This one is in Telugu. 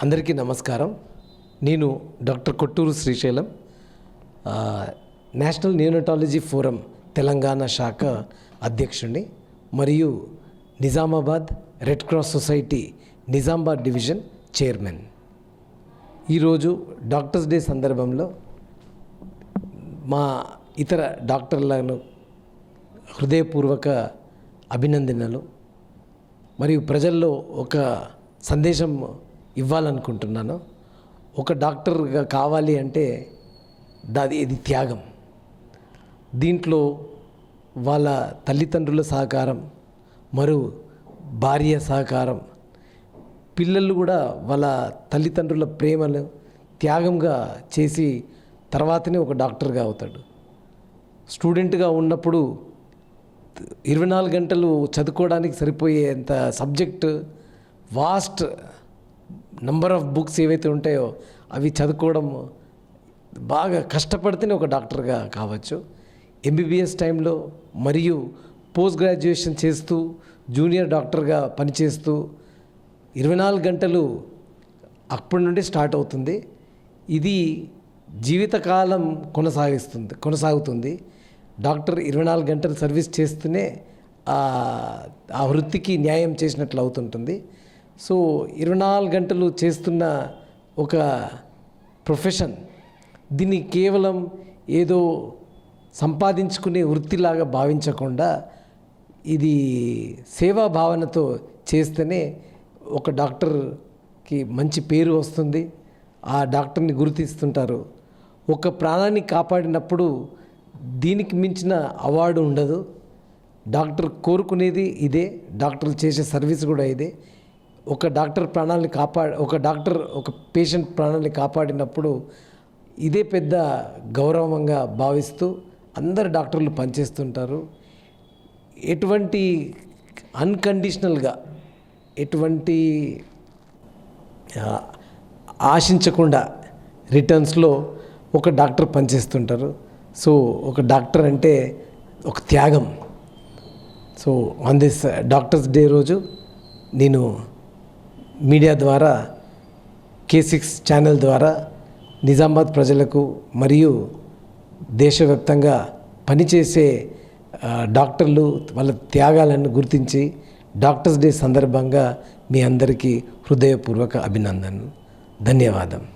అందరికీ నమస్కారం. నేను doctor Kottoor Srisailam, national న్యూనటాలజీ forum Telangana శాఖ అధ్యక్షుడిని మరియు Nizamabad red cross society Nizamabad division chairman. ఈరోజు డాక్టర్స్ డే సందర్భంలో మా ఇతర డాక్టర్లను హృదయపూర్వక అభినందనలు మరియు ప్రజల్లో ఒక సందేశం ఇవ్వాలనుకుంటున్నాను. ఒక డాక్టర్గా కావాలి అంటే ఇది త్యాగం. దీంట్లో వాళ్ళ తల్లిదండ్రుల సహకారం మరియు భార్య సహకారం, పిల్లలు కూడా వాళ్ళ తల్లిదండ్రుల ప్రేమను త్యాగంగా చేసి తర్వాతనే ఒక డాక్టర్గా అవుతాడు. స్టూడెంట్గా ఉన్నప్పుడు 24 గంటలు చదువుకోవడానికి సరిపోయేంత subject, vast number of books ఏవైతే ఉంటాయో అవి చదువుకోవడం బాగా కష్టపడితేనే ఒక డాక్టర్గా కావచ్చు. ఎంబీబీఎస్ టైంలో మరియు పోస్ట్ గ్రాడ్యుయేషన్ చేస్తూ జూనియర్ డాక్టర్గా పనిచేస్తూ 24 గంటలు అప్పటి నుండి స్టార్ట్ అవుతుంది. ఇది జీవితకాలం కొనసాగుతుంది. డాక్టర్ 24 గంటలు సర్వీస్ చేస్తూనే ఆ వృత్తికి న్యాయం చేసినట్లు అవుతుంటుంది. సో 24 గంటలు చేస్తున్న ఒక ప్రొఫెషన్, దీన్ని కేవలం ఏదో సంపాదించుకునే వృత్తిలాగా భావించకుండా ఇది సేవా భావనతో చేస్తేనే ఒక డాక్టర్కి మంచి పేరు వస్తుంది. ఆ డాక్టర్ని గుర్తిస్తుంటారు. ఒక ప్రాణాన్ని కాపాడినప్పుడు దీనికి మించిన అవార్డు ఉండదు. డాక్టర్ కోరుకునేది ఇదే, డాక్టర్లు చేసే సర్వీస్ కూడా ఇదే. ఒక పేషెంట్ ప్రాణాన్ని కాపాడినప్పుడు ఇదే పెద్ద గౌరవంగా భావిస్తూ అందరు డాక్టర్లు పనిచేస్తుంటారు. ఎటువంటి అన్కండిషనల్గా, ఎటువంటి ఆశించకుండా రిటర్న్స్లో ఒక డాక్టర్ పనిచేస్తుంటారు. సో ఒక డాక్టర్ అంటే ఒక త్యాగం. So on this doctors day రోజు నేను మీడియా ద్వారా, K6 ఛానల్ ద్వారా నిజామాబాద్ ప్రజలకు మరియు దేశవ్యాప్తంగా పనిచేసే డాక్టర్లు వాళ్ళ త్యాగాలను గుర్తించి డాక్టర్స్ డే సందర్భంగా మీ అందరికీ హృదయపూర్వక అభినందనలు. ధన్యవాదం.